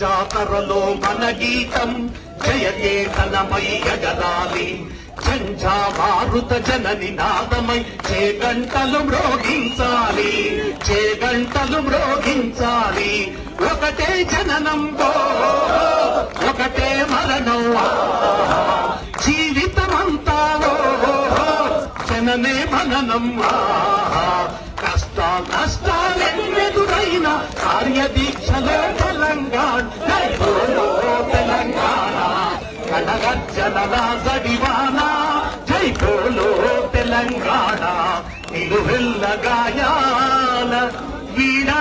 జాతరలో మన గీతం జయకేతనమై ఎగరాలి జంఝా మారుత జనని నాదమై చేగంటలు మ్రోగించాలి చేగంటలు మ్రోగించాలి ఒకటే జననం ఒకటే మరణం జీవితమంతా జననే మననం నష్టాలెన్నెదురైన కార్యదీక్షలో తెలంగాణ కనగర్జనల జడివాన జై బోలో తెలంగాణ నిలువెల్ల గాయాల వీణా